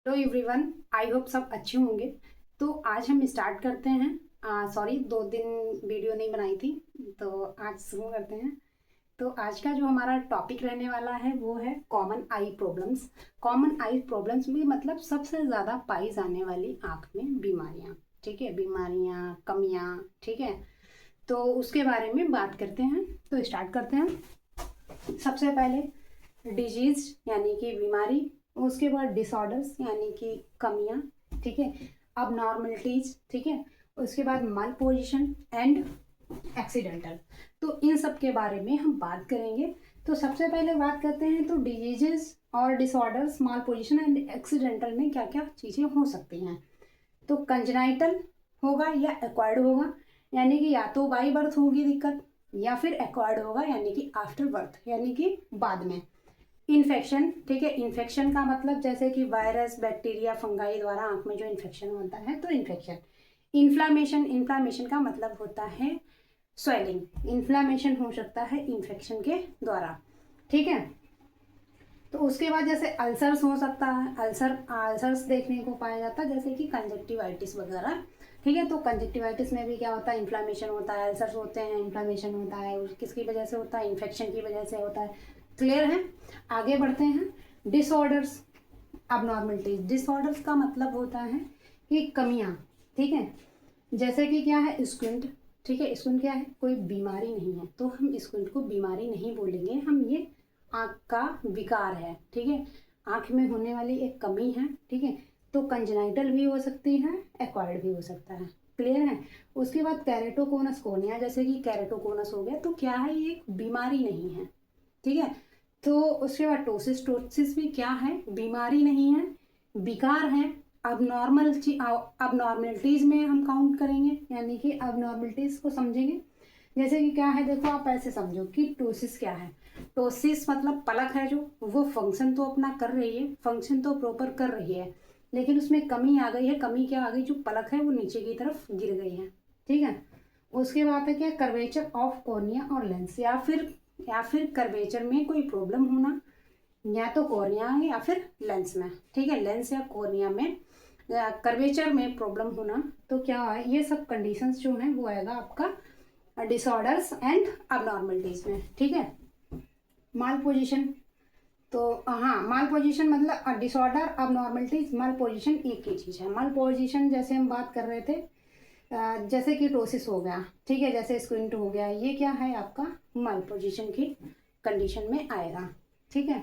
Hello everyone, I hope सब अच्छे होंगे। तो आज हम स्टार्ट करते हैं। सॉरी, 2 दिन वीडियो नहीं बनाई थी, तो आज शुरू करते हैं। तो आज का जो हमारा टॉपिक रहने वाला है वो है कॉमन आई प्रॉब्लम्स। कॉमन आई प्रॉब्लम्स में मतलब सबसे ज़्यादा पाई जाने वाली आँख में बीमारियाँ, ठीक है, बीमारियाँ, कमियाँ, ठीक है। तो उसके बारे में बात करते हैं। तो स्टार्ट करते हैं। सबसे पहले डिजीज यानी कि बीमारी, उसके बाद डिसऑर्डर्स यानी कि कमियां, ठीक है, अब नॉर्मलिटीज, ठीक है, उसके बाद माल पोजिशन एंड एक्सीडेंटल। तो इन सब के बारे में हम बात करेंगे। तो सबसे पहले बात करते हैं तो डिजीजेस और disorders, mall position and accidental में क्या क्या चीज़ें हो सकती हैं। तो कंजेनाइटल होगा या एक्वायर्ड होगा, यानी कि या तो बाई बर्थ होगी दिक्कत, या फिर एक्वायर्ड होगा यानी कि आफ्टर बर्थ, यानी कि बाद में। इन्फेक्शन, ठीक है, इन्फेक्शन का मतलब जैसे कि वायरस, बैक्टीरिया, फंगाई द्वारा आंख में जो इन्फेक्शन होता है, तो इन्फेक्शन। इन्फ्लामेशन, इन्फ्लामेशन का मतलब होता है स्वेलिंग। इन्फ्लामेशन हो सकता है इन्फेक्शन के द्वारा, ठीक है। तो उसके बाद जैसे अल्सर्स हो सकता है, अल्सर्स देखने को पाया जाता है, जैसे कि कंजक्टिवाइटिस वगैरह, ठीक है। तो कंजक्टिवाइटिस में भी क्या होता है, इन्फ्लामेशन होता है, अल्सर्स होते हैं, इन्फ्लामेशन होता है, किसकी वजह से होता है, इन्फेक्शन की वजह से होता है। क्लियर है। आगे बढ़ते हैं। Disorders, abnormalities. डिसऑर्डर्स का मतलब होता है कि कमियां, ठीक है। जैसे कि क्या है, स्क्विंट, ठीक है। स्क्विंट क्या है, कोई बीमारी नहीं है, तो हम स्क्विंट को बीमारी नहीं बोलेंगे, हम ये आँख का विकार है, ठीक है, आँख में होने वाली एक कमी है, ठीक है। तो कंजेनाइटल भी हो सकती है, एक्वायर्ड भी हो सकता है। क्लियर है। उसके बाद कैरेटोकोनस कोर्निया, जैसे कि कैरेटोकोनस हो गया, तो क्या है, ये एक बीमारी नहीं है, ठीक है। तो उसके बाद टोसिस, टोसिस भी क्या है, बीमारी नहीं है, विकार है। अब नॉर्मलिटीज में हम काउंट करेंगे, यानी कि अब नॉर्मलिटीज को समझेंगे। जैसे कि क्या है, देखो आप ऐसे समझो कि टोसिस क्या है। टोसिस मतलब पलक है, जो वो फंक्शन तो अपना कर रही है, फंक्शन तो प्रॉपर कर रही है, लेकिन उसमें कमी आ गई है। कमी क्या आ गई, जो पलक है वो नीचे की तरफ गिर गई है, ठीक है। उसके बाद है क्या, कर्वेचर ऑफ कॉर्निया और लेंस, या फिर कर्वेचर में कोई प्रॉब्लम होना, या तो कॉर्निया में या फिर लेंस में, ठीक है, लेंस या कॉर्निया में कर्वेचर में प्रॉब्लम होना। तो क्या है, ये सब कंडीशंस जो हैं वो आएगा आपका डिसऑर्डर्स एंड अबनॉर्मलिटीज में, ठीक है। माल पोजीशन, तो हाँ, माल पोजीशन मतलब डिसऑर्डर, अबनॉर्मलिटीज, माल पोजीशन एक ही चीज़ है। माल पोजीशन जैसे हम बात कर रहे थे, जैसे कि टोसिस हो गया, ठीक है, जैसे स्क्विंट हो गया, ये क्या है आपका माल पोजीशन की कंडीशन में आएगा, ठीक है।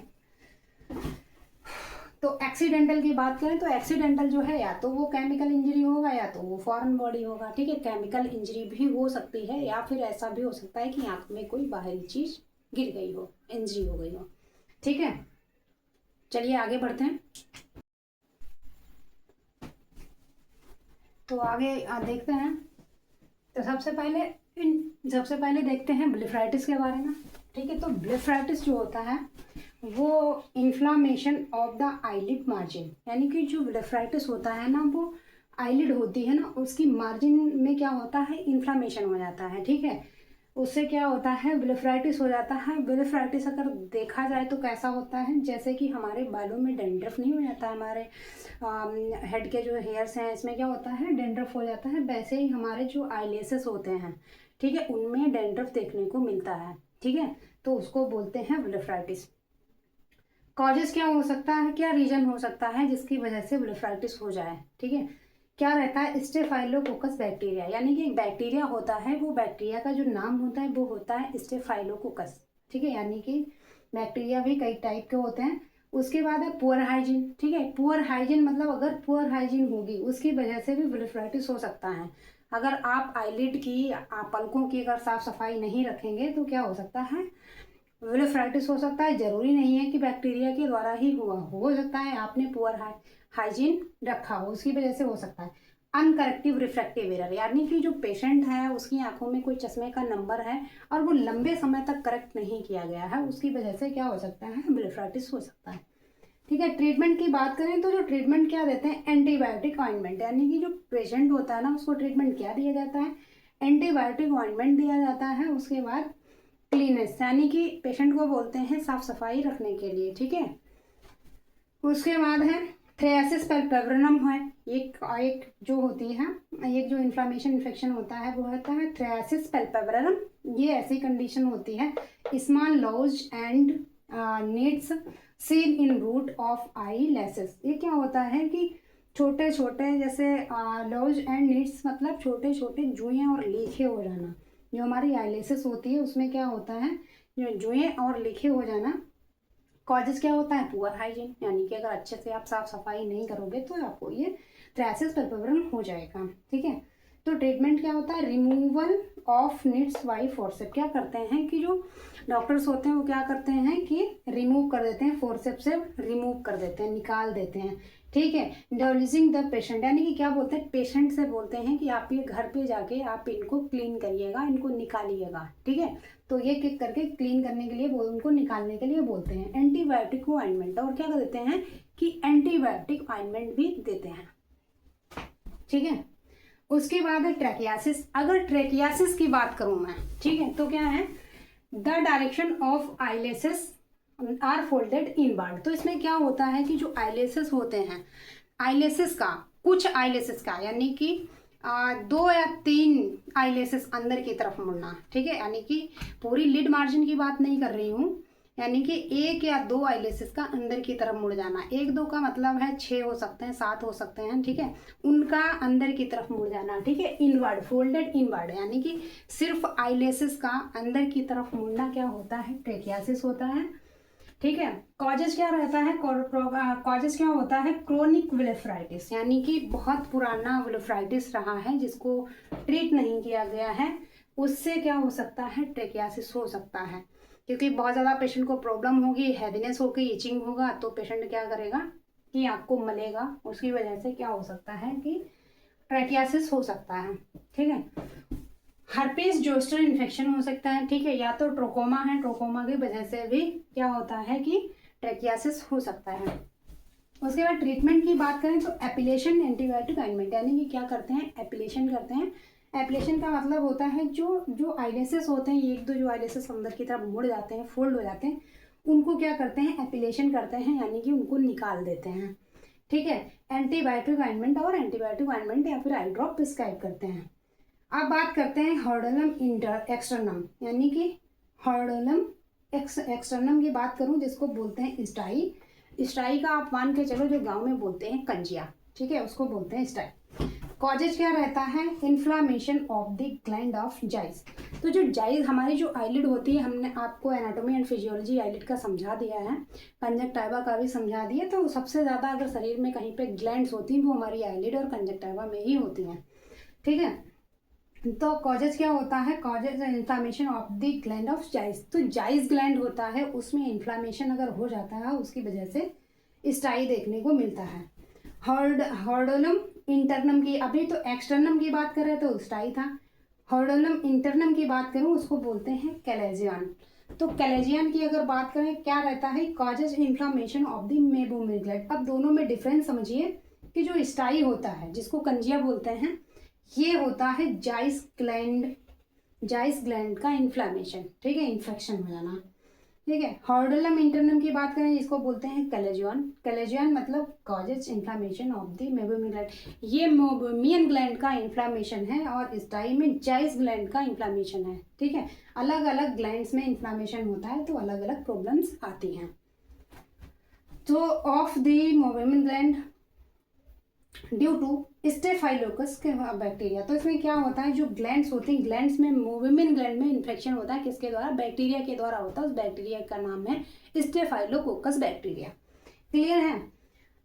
तो एक्सीडेंटल की बात करें तो एक्सीडेंटल जो है, या तो वो केमिकल इंजरी होगा या तो वो फॉरेन बॉडी होगा, ठीक है। केमिकल इंजरी भी हो सकती है, या फिर ऐसा भी हो सकता है कि आंख में कोई बाहरी चीज गिर गई हो, इंजरी हो गई हो, ठीक है। चलिए आगे बढ़ते हैं। तो आगे देखते हैं। तो सबसे पहले देखते हैं ब्लेफराइटिस के बारे में, ठीक है। तो ब्लेफराइटिस जो होता है वो inflammation of the eyelid margin, यानी कि जो ब्लेफराइटिस होता है ना, वो आईलिड होती है ना, उसकी मार्जिन में क्या होता है, इन्फ्लामेशन हो जाता है, ठीक है। उससे क्या होता है, ब्लेफराइटिस हो जाता है। ब्लेफराइटिस अगर देखा जाए तो कैसा होता है, जैसे कि हमारे बालों में डेंड्रफ नहीं हो जाता, हमारे हेड के जो हेयर्स हैं इसमें क्या होता है, डेंड्रफ हो जाता है, वैसे ही हमारे जो आईलेसेस होते हैं, ठीक है, उनमें डेंड्रफ देखने को मिलता है, ठीक है। तो उसको बोलते हैं ब्लेफराइटिस। कॉजेस क्या हो सकता है, क्या रीजन हो सकता है जिसकी वजह से ब्लेफराइटिस हो जाए, ठीक है। क्या रहता है, स्टेफाइलोकोकस बैक्टीरिया, यानी कि एक बैक्टीरिया होता है, वो बैक्टीरिया का जो नाम होता है वो होता है स्टेफाइलोकोकस, ठीक है। यानी कि बैक्टीरिया भी कई टाइप के होते हैं। उसके बाद है पुअर हाइजीन, ठीक है। पुअर हाइजीन मतलब अगर पुअर हाइजीन होगी उसकी वजह से भी ब्लेफराइटिस हो सकता है। अगर आप आईलिड की, पलकों की अगर साफ सफाई नहीं रखेंगे तो क्या हो सकता है, ब्लेफराइटिस हो सकता है। जरूरी नहीं है कि बैक्टीरिया के द्वारा ही हुआ हो सकता है आपने पुअर हाइजीन रखा हो, उसकी वजह से हो सकता है। अनकरेक्टिव रिफ्रैक्टिव एरर, यानी कि जो पेशेंट है उसकी आंखों में कोई चश्मे का नंबर है और वो लंबे समय तक करेक्ट नहीं किया गया है, उसकी वजह से क्या हो सकता है, ब्लेफराइटिस हो सकता है, ठीक है। ट्रीटमेंट की बात करें तो जो ट्रीटमेंट क्या देते हैं, एंटीबायोटिक ऑइंटमेंट, यानी कि जो पेशेंट होता है ना उसको ट्रीटमेंट क्या दिया जाता है, एंटीबायोटिक ऑइंटमेंट दिया जाता है। उसके बाद क्लीनेस, यानी कि पेशेंट को बोलते हैं साफ सफाई रखने के लिए, ठीक है। उसके बाद है थ्रेसिस पैल्पेब्रनम है, एक जो होती है, एक जो इन्फ्लामेशन इन्फेक्शन होता है वो होता है थ्रेसिस पैल्पेब्रनम। ये ऐसी कंडीशन होती है, small lodge and needs seen in root of eyelashes. ये क्या होता है कि छोटे छोटे जैसे लॉज एंड नीड्स मतलब छोटे छोटे जुएं और लीखे हो जाना। जो हमारी आईलेसेस होती है उसमें क्या होता है, जो जुएं और लीखे हो जाना। कॉजेज क्या होता है, पुअर हाइजीन, यानी कि अगर अच्छे से आप साफ सफाई नहीं करोगे तो आपको ये थ्रेसिस पैल्पेब्रम हो जाएगा। ठीक है, तो ट्रीटमेंट क्या होता है, removal of needs by forcep. क्या करते हैं कि जो डॉक्टर्स होते हैं वो क्या करते हैं कि रिमूव कर देते हैं, फोर्सेप से रिमूव कर देते हैं, निकाल देते हैं। ठीक है, डिलीजिंग द पेशेंट, यानी कि क्या बोलते हैं, पेशेंट से बोलते हैं कि आप ये घर पे जाके आप इनको क्लीन करिएगा, इनको निकालिएगा। ठीक है, तो ये किक करके क्लीन करने के लिए उनको निकालने के लिए बोलते हैं। एंटीबायोटिक ऑइंटमेंट, और क्या देते हैं कि एंटीबायोटिक ऑइंटमेंट भी देते हैं। ठीक है, उसके बाद है ट्रेकियासिस। अगर ट्रेकियासिस की बात करूं मैं, ठीक है, तो क्या है, the direction of eyelashes are folded inward. तो इसमें क्या होता है कि जो आईलेसेस होते हैं, आईलेसेस का कुछ आईलेसेस का यानी कि 2 या 3 आईलेसेस अंदर की तरफ मुड़ना। ठीक है, यानी कि पूरी लिड मार्जिन की बात नहीं कर रही हूँ, यानी कि 1 या 2 आईलेसेस का अंदर की तरफ मुड़ जाना। 1-2 का मतलब है 6 हो सकते हैं, 7 हो सकते हैं। ठीक है, उनका अंदर की तरफ मुड़ जाना। ठीक है, इनवर्ड, फोल्डेड इनवर्ड, यानी कि सिर्फ आईलेसेस का अंदर की तरफ मुड़ना क्या होता है, ट्रेकियासिस होता है। ठीक है, कॉजेज क्या रहता है, कॉजेज क्या होता है, क्रोनिक ब्लेफराइटिस, यानी कि बहुत पुराना ब्लेफराइटिस रहा है जिसको ट्रीट नहीं किया गया है, उससे क्या हो सकता है, ट्रेकियासिस हो सकता है। क्योंकि बहुत ज़्यादा पेशेंट को प्रॉब्लम होगी, हैवीनेस होगी, इचिंग होगा, तो पेशेंट क्या करेगा कि आपको मलेगा, उसकी वजह से क्या हो सकता है कि ट्रेकियासिस हो सकता है। ठीक है, हर्पीस जोस्टर इन्फेक्शन हो सकता है। ठीक है, या तो ट्रोकोमा है, ट्रोकोमा की वजह से भी क्या होता है कि ट्रेकियासिस हो सकता है। उसके बाद ट्रीटमेंट की बात करें तो एपिलेशन एंटीबायोटिक ऑइंटमेंट, यानी कि क्या करते हैं, एपिलेशन करते हैं। एपिलेशन का मतलब होता है जो जो आईलेसेस होते हैं, 1-2 जो आईलेसेस अंदर की तरफ मुड़ जाते हैं, फोल्ड हो जाते हैं, उनको क्या करते हैं, एपिलेशन करते हैं, यानी कि उनको निकाल देते हैं। ठीक है, एंटीबायोटिक ऑइंटमेंट और एंटीबायोटिक ऑइंटमेंट या फिर आई ड्रॉप प्रिस्क्राइब करते हैं। अब बात करते हैं हॉर्डोलम एक्सटर्नम, यानी कि हॉर्डोलम एक्सटर्नम की बात करूं जिसको बोलते हैं स्टाई। स्टाई का आप मान के चलो जो गांव में बोलते हैं कंजिया। ठीक है, उसको बोलते हैं स्टाई। कॉजेज क्या रहता है, inflammation of the gland of Zeis. तो जो जाइज हमारी जो आईलिड होती है, हमने आपको एनाटॉमी एंड फिजियोलॉजी आईलिड का समझा दिया है, कंजक्टाइवा का भी समझा दिया। तो सबसे ज़्यादा अगर शरीर में कहीं पे ग्लैंड्स होती हैं वो हमारी आईलिड और कंजक्टाइवा में ही होती हैं। ठीक है, तो कॉजेज क्या होता है, causes inflammation of the gland of Zeis. तो जाइज ग्लैंड होता है, उसमें इन्फ्लामेशन अगर हो जाता है उसकी वजह से स्टाई देखने को मिलता है। हॉर्डोलम इंटरनम की, अभी तो एक्सटर्नम की बात कर रहे तो स्टाई था, हॉर्डोलम इंटरनम की बात करूं उसको बोलते हैं कैलेजियन। तो कैलेजियन की अगर बात करें क्या रहता है, causes inflammation of the meibomian gland. अब दोनों में डिफरेंस समझिए कि जो स्टाई होता है जिसको कंजिया बोलते हैं, ये होता है जाइस ग्लैंड का इन्फ्लामेशन। ठीक है, इन्फेक्शन हो जाना। ठीक है, हॉर्डोलम इंटरनम की बात करें इसको बोलते हैं कैलेजियन। कैलेजियन मतलब causes inflammation of the meibomian gland, ये मेबोमियन ग्लैंड का इन्फ्लामेशन है, और स्टाई में जाइस ग्लैंड का इन्फ्लामेशन है। ठीक है, अलग अलग ग्लैंड्स में इन्फ्लामेशन होता है तो अलग अलग प्रॉब्लम्स आती हैं। तो of the meibomian gland due to staphylococcus के बैक्टीरिया। तो इसमें क्या होता है, जो ग्लैंड्स होती हैं, ग्लैंड्स में वुमेन ग्लैंड में इन्फेक्शन होता है, किसके द्वारा, बैक्टीरिया के द्वारा होता है। उस बैक्टीरिया का नाम है स्टेफाइलोकोकस बैक्टीरिया। क्लियर है।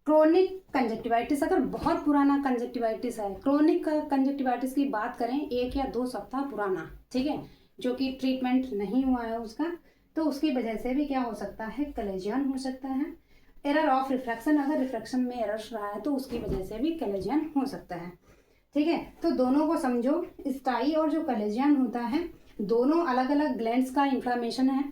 क्रोनिक कंजक्टिवाइटिस, अगर बहुत पुराना कंजक्टिवाइटिस है, क्रोनिक कंजक्टिवाइटिस की बात करें 1 या 2 सप्ताह पुराना, ठीक है, जो कि ट्रीटमेंट नहीं हुआ है उसका, तो उसकी वजह से भी क्या हो सकता है, कलेजियन हो सकता है। एरर ऑफ रिफ्रैक्शन, अगर रिफ्रैक्शन में एरर रहा है तो उसकी वजह से भी कलेजियन हो सकता है। ठीक है, तो दोनों को समझो, स्टाई और जो कलेजियन होता है दोनों अलग अलग ग्लैंड्स का इन्फ्लामेशन है।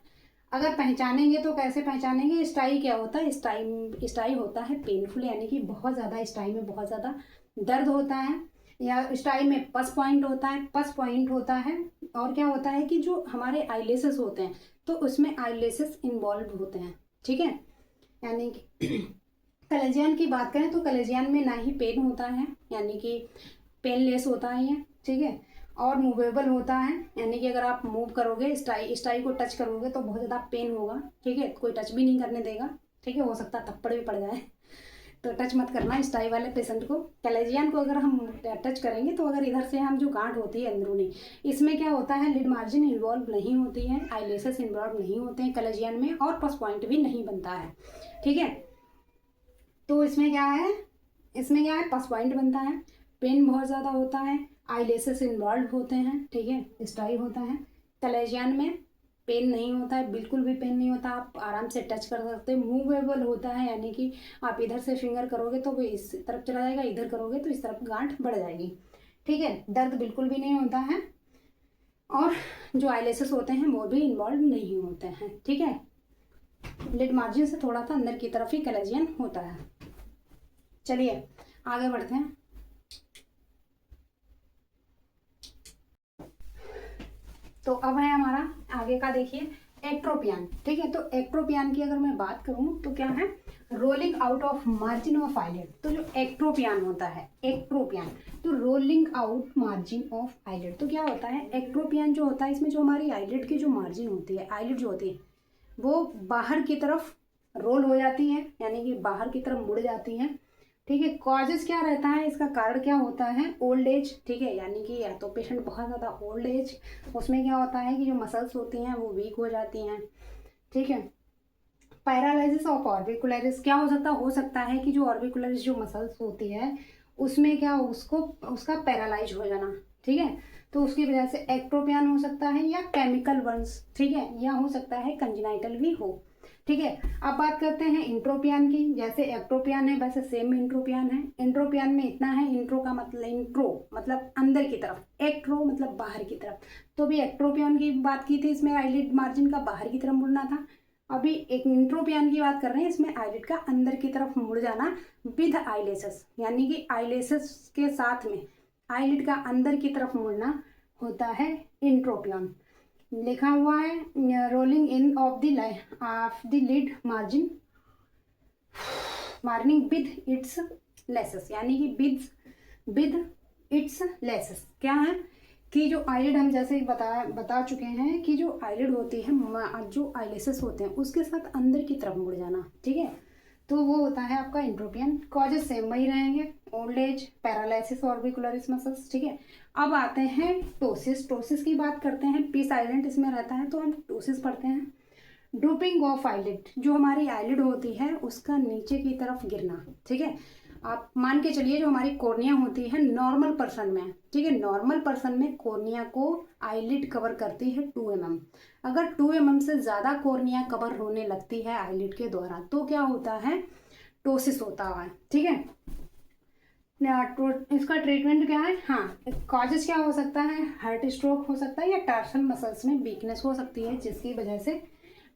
अगर पहचानेंगे तो कैसे पहचानेंगे, स्टाई क्या होता है, स्टाई होता है पेनफुल, यानी कि बहुत ज़्यादा स्टाई में बहुत ज़्यादा दर्द होता है, या स्टाई में पस पॉइंट होता है, पस पॉइंट होता है। और क्या होता है कि जो हमारे आईलेसेस होते हैं तो उसमें आईलेसेस इन्वॉल्व होते हैं। ठीक है, यानी कि कलेजियन की बात करें तो कलेजियन में ना ही पेन होता है, यानी कि पेनलेस होता है ये, ठीक है, और मूवेबल होता है, यानी कि अगर आप मूव करोगे, स्टाई को टच करोगे तो बहुत ज़्यादा पेन होगा, ठीक है, कोई टच भी नहीं करने देगा, ठीक है, हो सकता है थप्पड़ भी पड़ जाए, तो टच मत करना स्टाई वाले पेशेंट को। कलेजियन को अगर हम टच करेंगे तो अगर इधर से हम जो गांठ होती है अंदरूनी, इसमें क्या होता है, लिड मार्जिन इन्वॉल्व नहीं होती है, आईलेसेस इन्वॉल्व नहीं होते हैं कलेजियन में, और पस पॉइंट भी नहीं बनता है, ठीक है। तो इसमें क्या है, पस पॉइंट बनता है, पेन बहुत ज़्यादा होता है, आईलेसेस इन्वॉल्व होते हैं, ठीक है, स्टाई होता है। कलेजियन में पेन नहीं होता है, बिल्कुल भी पेन नहीं होता, आप आराम से टच कर सकते हैं, मूवेबल होता है, यानी कि आप इधर से फिंगर करोगे तो वो इस तरफ चला जाएगा, इधर करोगे तो इस तरफ गांठ बढ़ जाएगी, ठीक है, दर्द बिल्कुल भी नहीं होता है, और जो आईलेसेस होते हैं वो भी इन्वॉल्व नहीं होते हैं, ठीक है। लिड मार्जिन से थोड़ा सा अंदर की तरफ ही कलेजियन होता है। चलिए आगे बढ़ते हैं। तो अब है हमारा आगे का, देखिए एक्ट्रोपियन, ठीक है। तो एक्ट्रोपियन की अगर मैं बात करूं तो क्या है, rolling out of margin of eyelid. तो जो एक्ट्रोपियन होता है, एक्ट्रोपियन, तो rolling out margin of eyelid, तो क्या होता है, एक्ट्रोपियन जो होता है इसमें जो हमारी आईलिड की जो मार्जिन होती है, आईलिड जो होती है वो बाहर की तरफ रोल हो जाती है, यानी कि बाहर की तरफ मुड़ जाती है, ठीक है। कॉजेज क्या रहता है, इसका कारण क्या होता है, ओल्ड एज, ठीक है, यानी कि या तो पेशेंट बहुत ज़्यादा ओल्ड एज, उसमें क्या होता है कि जो मसल्स होती हैं वो वीक हो जाती हैं, ठीक है। पैरालिसिस ऑफ ऑर्बिकुलरिस क्या हो सकता है कि जो ऑर्बिकुलरिस जो मसल्स होती है उसमें क्या उसका पैरालाइज हो जाना, ठीक है, तो उसकी वजह से एक्ट्रोपियन हो सकता है, या केमिकल बर्न्स, ठीक है, या हो सकता है कंजेनाइटल भी हो, ठीक है। अब बात करते हैं इंट्रोपियन की, जैसे एक्ट्रोपियन है वैसे सेम इंट्रोपियन है। इंट्रोपियन में इतना है, इंट्रो मतलब अंदर की तरफ, एक्ट्रो मतलब बाहर की तरफ, तो भी एक्ट्रोपियन की बात की थी, इसमें आईलिड मार्जिन का बाहर की तरफ मुड़ना था, अभी एक इंट्रोपियन की बात कर रहे हैं, इसमें आईलिड का अंदर की तरफ मुड़ जाना विद आईलेसेस, यानी कि आईलेसेस के साथ में आईलिड का अंदर की तरफ मुड़ना होता है इंट्रोपियन। लिखा हुआ है rolling in of the lid margin morning with its lashes, यानी कि विद इट्स लेसेस क्या है कि जो आईलिड हम जैसे ही बता चुके हैं कि जो आईलिड होती है, जो आईलेसेस होते हैं उसके साथ अंदर की तरफ मुड़ जाना, ठीक है, तो वो होता है आपका इंट्रोपियन। कॉजेस सेम वही रहेंगे, old age, paralysis orbicularis muscles, ठीक है। अब आते हैं टोसिस। टोसिस की बात करते हैं, पी साइलेंट इसमें रहता है तो हम टोसिस पढ़ते हैं। ड्रूपिंग ऑफ आईलिड, जो हमारी आईलिड होती है उसका नीचे की तरफ गिरना, ठीक है। आप मान के चलिए जो हमारी कॉर्निया होती है नॉर्मल पर्सन में, ठीक है, नॉर्मल पर्सन में कॉर्निया को आईलिड कवर करती है 2 mm। अगर 2 mm से ज़्यादा कॉर्निया कवर होने लगती है आईलिड के द्वारा तो क्या होता है, टोसिस होता है, ठीक है। इसका ट्रीटमेंट क्या है, हाँ, कॉजेस क्या हो सकता है, हार्ट स्ट्रोक हो सकता है, या टार्सल मसल्स में वीकनेस हो सकती है जिसकी वजह से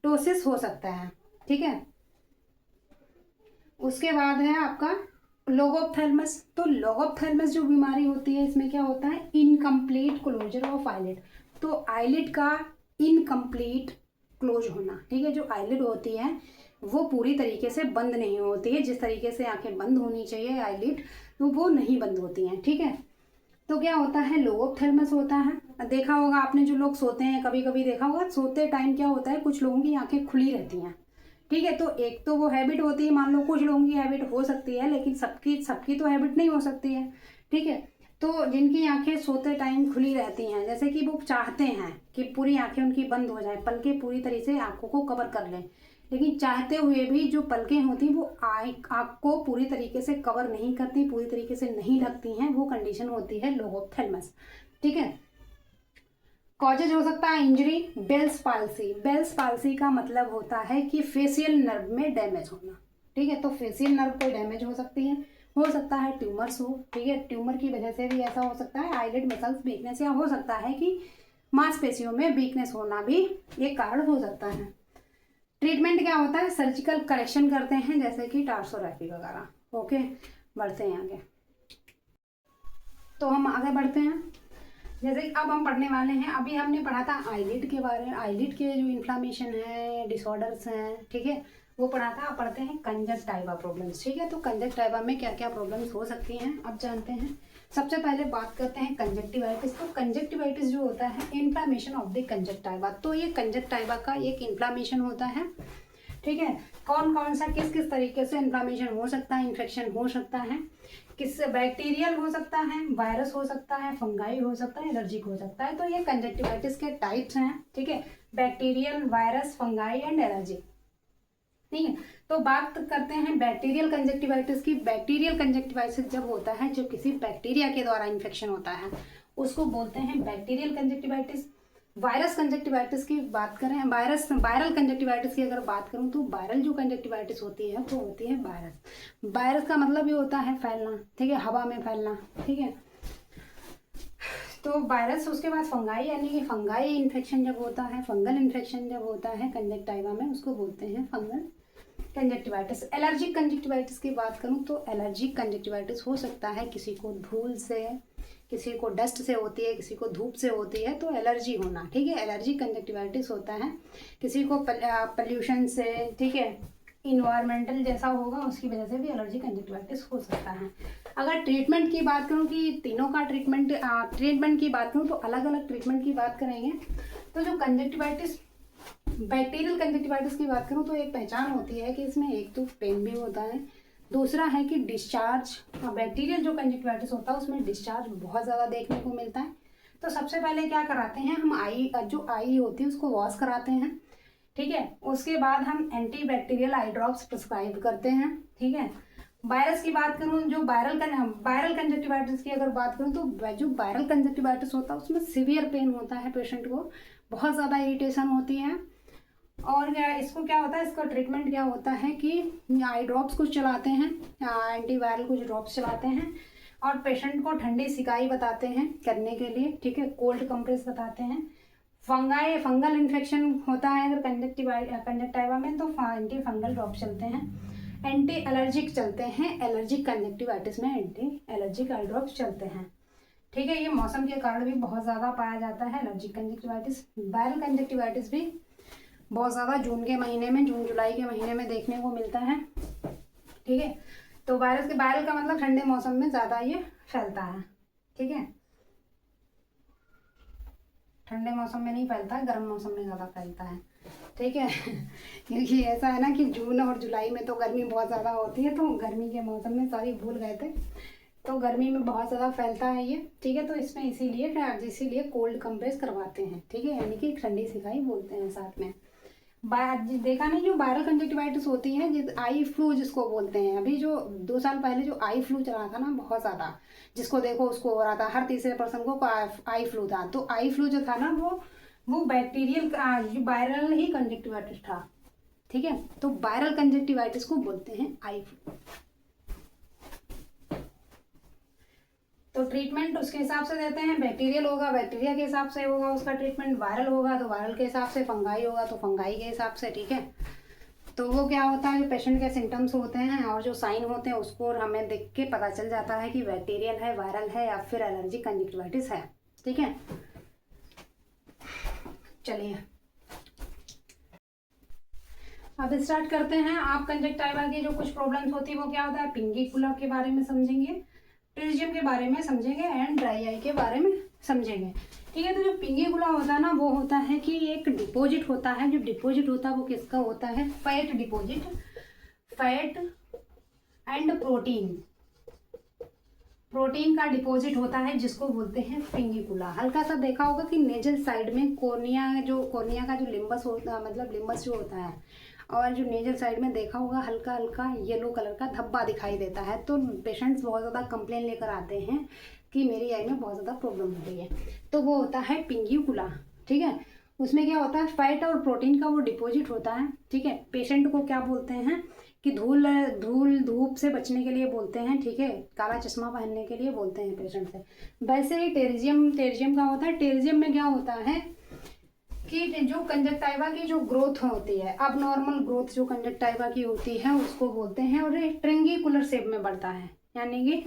टोसिस हो सकता है, ठीक है। उसके बाद है आपका लोगोप्थेल्मस। तो लोगोप्थेल्मस जो बीमारी होती है इसमें क्या होता है, इनकम्प्लीट क्लोजर ऑफ आईलिड, तो आईलिड का इनकम्प्लीट क्लोज होना, ठीक है, जो आईलिड होती है वो पूरी तरीके से बंद नहीं होती है, जिस तरीके से आंखें बंद होनी चाहिए आईलिड तो वो नहीं बंद होती हैं, ठीक है। तो क्या होता है, लोगोप्थेल्मस होता है। देखा होगा आपने, जो लोग सोते हैं कभी कभी देखा होगा, सोते टाइम क्या होता है, कुछ लोगों की आंखें खुली रहती हैं, ठीक है, तो एक तो वो हैबिट होती है, मान लो कुछ लोगों की हैबिट हो सकती है लेकिन सबकी तो हैबिट नहीं हो सकती है, ठीक है। तो जिनकी आंखें सोते टाइम खुली रहती हैं, जैसे कि वो चाहते हैं कि पूरी आंखें उनकी बंद हो जाए, पलकें पूरी तरह से आंखों को कवर कर लें, लेकिन चाहते हुए भी जो पलकें होती वो आँख को पूरी तरीके से कवर नहीं करती, पूरी तरीके से नहीं ढकती हैं, वो कंडीशन होती है लोगोप्थेल्मस, ठीक है। कॉजेज हो सकता है injury, Bell's palsy. Bell's palsy का मतलब होता है कि फेशियल नर्व में डैमेज होना, ठीक है, तो फेशियल नर्व कोई डैमेज हो सकती है, हो सकता है ट्यूमर्स हो, ठीक है, ट्यूमर की वजह से भी ऐसा हो सकता है, आईलिड मसल्स वीकनेस, या हो सकता है कि मांसपेशियों में वीकनेस होना भी एक कारण हो सकता है। ट्रीटमेंट क्या होता है, सर्जिकल करेक्शन करते हैं जैसे कि टार्सोरेफी वगैरह। ओके, बढ़ते हैं आगे। तो हम आगे बढ़ते हैं, जैसे अब हम पढ़ने वाले हैं, अभी हमने पढ़ा था आईलिड के बारे में, आईलिड के जो इन्फ्लामेशन है, डिसऑर्डर्स हैं, ठीक है, वो पढ़ा था। अब पढ़ते हैं कंजक्टाइवा प्रॉब्लम्स। ठीक है, तो कंजक्टाइवा में क्या क्या प्रॉब्लम्स हो सकती हैं अब जानते हैं। सबसे पहले बात करते हैं कंजक्टिवाइटिस। तो कंजक्टिवाइटिस जो होता है इन्फ्लामेशन ऑफ द कंजक्टाइवा। तो ये कंजक्टाइवा का एक इन्फ्लामेशन होता है। ठीक है, कौन कौन सा किस किस तरीके से इन्फ्लामेशन हो सकता है, इन्फेक्शन हो सकता है, किससे, बैक्टीरियल हो सकता है, वायरस हो सकता है, फंगाई हो सकता है, एलर्जिक हो सकता है। तो ये कंजक्टिवाइटिस के टाइप्स हैं। ठीक है, bacterial, virus, fungi and allergic. ठीक है, तो बात करते हैं बैक्टीरियल कंजक्टिवाइटिस की। बैक्टीरियल कंजक्टिवाइटिस जब होता है, जो किसी बैक्टीरिया के द्वारा इन्फेक्शन होता है, उसको बोलते हैं बैक्टीरियल कंजक्टिवाइटिस। वायरस कंजक्टिवाइटिस की बात करें, वायरल कंजक्टिवाइटिस की अगर बात करूं, तो वायरल जो कंजक्टिवाइटिस होती है वो होती है वायरस। वायरस का मतलब ये होता है फैलना। ठीक है, हवा में फैलना। ठीक है, तो वायरस, उसके बाद फंगाई, यानी कि फंगाई इन्फेक्शन जब होता है, फंगल इन्फेक्शन जब होता है कंजक्टाइवा में, उसको बोलते हैं फंगल कंजक्टिवाइटिस। एलर्जिक कंजक्टिवाइटिस की बात करूं, तो एलर्जिक कंजक्टिवाइटिस हो सकता है किसी को धूल से, किसी को डस्ट से होती है, किसी को धूप से होती है, तो एलर्जी होना। ठीक है, एलर्जिक कंजक्टिवाइटिस होता है किसी को पॉल्यूशन से, ठीक है, इन्वायरमेंटल जैसा होगा उसकी वजह से भी एलर्जिक कंजक्टिवाइटिस हो सकता है। अगर ट्रीटमेंट की बात करूं कि तीनों का ट्रीटमेंट की बात करूं, तो अलग अलग ट्रीटमेंट की बात करेंगे। तो जो कंजक्टिवाइटिस, बैक्टीरियल कंजक्टिवाइटिस की बात करूं, तो एक पहचान होती है कि इसमें एक तो पेन भी होता है, दूसरा है कि डिस्चार्ज। बैक्टीरियल जो कंजक्टिवाइटिस होता है उसमें डिस्चार्ज बहुत ज़्यादा देखने को मिलता है। तो सबसे पहले क्या कराते हैं हम, जो आई होती है उसको वॉश कराते हैं। ठीक है, उसके बाद हम anti bacterial eye drops prescribe करते हैं। ठीक है, वायरस की बात करूँ, जो वायरल कंजक्टिवाइटिस की अगर बात करूँ, तो जो वायरल कंजक्टिवाइटिस होता है उसमें सीवियर पेन होता है पेशेंट को, बहुत ज़्यादा इरिटेशन होती है। और इसको क्या होता है, इसका ट्रीटमेंट क्या होता है कि आई ड्रॉप्स कुछ चलाते हैं, एंटीवायरल कुछ ड्रॉप्स चलाते हैं, और पेशेंट को ठंडी सिकाई बताते हैं करने के लिए। ठीक है, कोल्ड कंप्रेस बताते हैं। फंगल इन्फेक्शन होता है अगर कंजक्टिवा में, तो एंटी फंगल ड्रॉप चलते हैं। एंटी एलर्जिक चलते हैं, एलर्जिक कंजक्टिवाइटिस में एंटी एलर्जिक आई ड्रॉप्स चलते हैं। ठीक है, ये मौसम के कारण भी बहुत ज़्यादा पाया जाता है एलर्जिक कंजक्टिवाइटिस। वायरल कंजक्टिवाइटिस भी बहुत ज़्यादा जून जुलाई के महीने में देखने को मिलता है। ठीक है, तो वायरल का मतलब ठंडे मौसम में ज़्यादा ये फैलता है। ठीक है, ठंडे मौसम में नहीं फैलता है, गर्म मौसम में ज़्यादा फैलता है। ठीक है क्योंकि ऐसा है ना कि जून और जुलाई में तो गर्मी बहुत ज़्यादा होती है, तो गर्मी के मौसम में, सॉरी भूल गए थे, तो गर्मी में बहुत ज़्यादा फैलता है ये। ठीक है, तो इसमें इसीलिए कोल्ड कंप्रेस करवाते हैं। ठीक है, यानी कि ठंडी सिकाई बोलते हैं साथ में। देखा नहीं, जो वायरल कंजक्टिवाइटिस होती है, जिस आई फ्लू जिसको बोलते हैं, अभी जो 2 साल पहले जो आई फ्लू चला था ना बहुत ज़्यादा, जिसको देखो उसको हो रहा था, हर तीसरे पर्सन को आई फ्लू था। तो आई फ्लू जो था ना, वो बैक्टीरियल वायरल ही कंजक्टिवाइटिस था। ठीक है, तो वायरल कंजक्टिवाइटिस को बोलते हैं आई फ्लू। तो ट्रीटमेंट उसके हिसाब से देते हैं, बैक्टीरियल होगा बैक्टीरिया के हिसाब से होगा उसका ट्रीटमेंट, वायरल होगा तो वायरल के हिसाब से, फंगाई होगा तो फंगाई के हिसाब से। ठीक है, तो वो क्या होता है, जो पेशेंट के सिम्टम्स होते हैं और जो साइन होते हैं उसको हमें देख के पता चल जाता है कि बैक्टीरियल है, वायरल है, या फिर एलर्जिक कंजक्टिवाइटिस है। ठीक है, चलिए अब स्टार्ट करते हैं। आप कंजक्टिवा की जो कुछ प्रॉब्लम्स होती है वो क्या होता है, पिंगिकुला के बारे में समझेंगे, ट्रिजियम के बारे में समझेंगे, एंड ड्राई आई के बारे में समझेंगे। ठीक है, तो जो पिंगिकुला होता है ना, वो होता है कि एक डिपॉजिट होता है। जो डिपॉजिट होता है वो किसका होता है, fat deposit, fat and protein का डिपॉजिट होता है, जिसको बोलते हैं पिंगिकुला। हल्का सा देखा होगा कि नेजल साइड में कोर्निया का जो लिम्बस होता है, मतलब लिम्बस जो होता है, और जो नेजल साइड में देखा होगा हल्का हल्का येलो कलर का धब्बा दिखाई देता है। तो पेशेंट्स बहुत ज़्यादा कंप्लेन लेकर आते हैं कि मेरी आई में बहुत ज़्यादा प्रॉब्लम हो रही है, तो वो होता है पिंगिकुला। ठीक है, उसमें क्या होता है, फैट और प्रोटीन का वो डिपॉजिट होता है। ठीक है, पेशेंट को क्या बोलते हैं कि धूल धूप से बचने के लिए बोलते हैं। ठीक है, काला चश्मा पहनने के लिए बोलते हैं पेशेंट से। वैसे ही टेरिजियम का होता है। टेरिजियम में क्या होता है कि जो कंजक्टिवा की जो ग्रोथ होती है, अब नॉर्मल ग्रोथ जो कंजक्टिवा की होती है उसको बोलते हैं, और ये ट्रेंगिकुलर शेप में बढ़ता है, यानी कि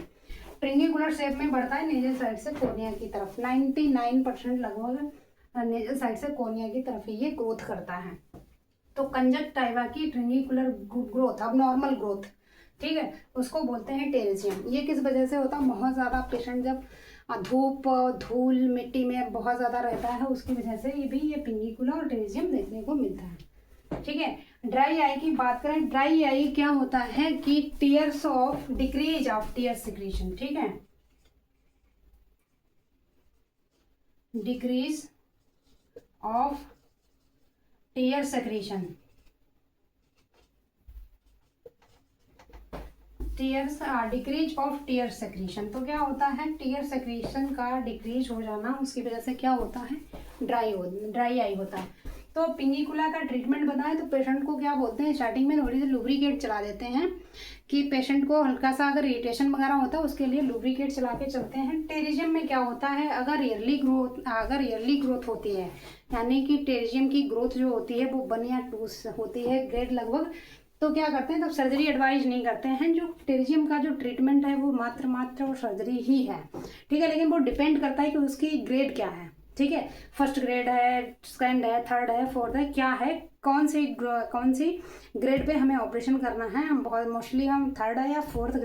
ट्रेंगिकुलर शेप में बढ़ता है नेजल साइड से कोर्निया की तरफ। 99% लगभग नेजल साइड से कोर्निया की तरफ ही ये ग्रोथ करता है। तो कंजक्टिवा की ट्रेनिकुलर ग्रोथ, अब नॉर्मल ग्रोथ, ठीक है, उसको बोलते हैं टेरेजियम। ये किस वजह से होता है? बहुत ज़्यादा पेशेंट जब धूप धूल मिट्टी में बहुत ज़्यादा रहता है, उसकी वजह से ये भी ये पिंगिकुला और टेरेजियम देखने को मिलता है, ठीक है। ड्राई आई की बात करें, ड्राई आई क्या होता है कि tears of decrease of tear secretion, ठीक है, decrease of tear secretion, tears decrease of tear secretion. तो क्या होता है? टीयर सेक्रीशन का डिक्रीज हो जाना, उसकी वजह से क्या होता है? ड्राई आई होता है। तो पिंगिकुला का ट्रीटमेंट बताएं तो पेशेंट को क्या बोलते हैं, स्टार्टिंग में थोड़ी सी लुब्रिकेट चला देते हैं कि पेशेंट को हल्का सा अगर इरिटेशन वगैरह होता है उसके लिए लुब्रिकेट चला के चलते हैं। टेरिजियम में क्या होता है, अगर ईयरली ग्रोथ होती है, यानी कि टेरिजियम की ग्रोथ जो होती है वो 1 या 2 होती है ग्रेड लगभग, तो क्या करते हैं, तब सर्जरी एडवाइज नहीं करते हैं। जो टेरिजियम का जो ट्रीटमेंट है वो मात्र और सर्जरी ही है, ठीक है। लेकिन वो डिपेंड करता है कि उसकी ग्रेड क्या है, ठीक है, फर्स्ट ग्रेड है, सेकंड है, थर्ड है, फोर्थ है, क्या है, कौन सी ग्रेड पे हमें ऑपरेशन करना है। हम बहुत मोस्टली हम थर्ड है या फोर्थ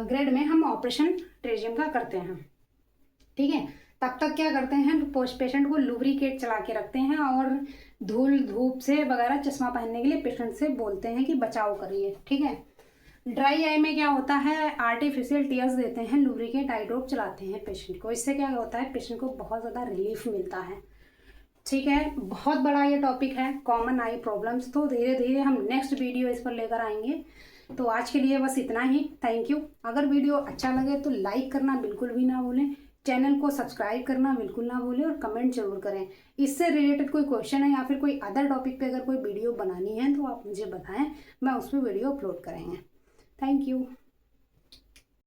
ग्रेड में हम ऑपरेशन टेरिजियम का करते हैं, ठीक है। तब तक क्या करते हैं, पेशेंट को लुब्रिकेट चला के रखते हैं और धूल धूप से वगैरह चश्मा पहनने के लिए पेशेंट से बोलते हैं कि बचाव करिए, ठीक है। ड्राई आई में क्या होता है, आर्टिफिशियल टीयर्स देते हैं, लुब्रिकेट आई ड्रॉप चलाते हैं पेशेंट को। इससे क्या होता है, पेशेंट को बहुत ज़्यादा रिलीफ मिलता है, ठीक है। बहुत बड़ा ये टॉपिक है कॉमन आई प्रॉब्लम्स, तो धीरे धीरे हम नेक्स्ट वीडियो इस पर लेकर आएंगे। तो आज के लिए बस इतना ही, थैंक यू। अगर वीडियो अच्छा लगे तो लाइक करना बिल्कुल भी ना भूलें, चैनल को सब्सक्राइब करना बिल्कुल ना भूलें और कमेंट जरूर करें। इससे रिलेटेड कोई क्वेश्चन है या फिर कोई अदर टॉपिक पे अगर कोई वीडियो बनानी है तो आप मुझे बताएं, मैं उस पर वीडियो अपलोड करेंगे। Thank you.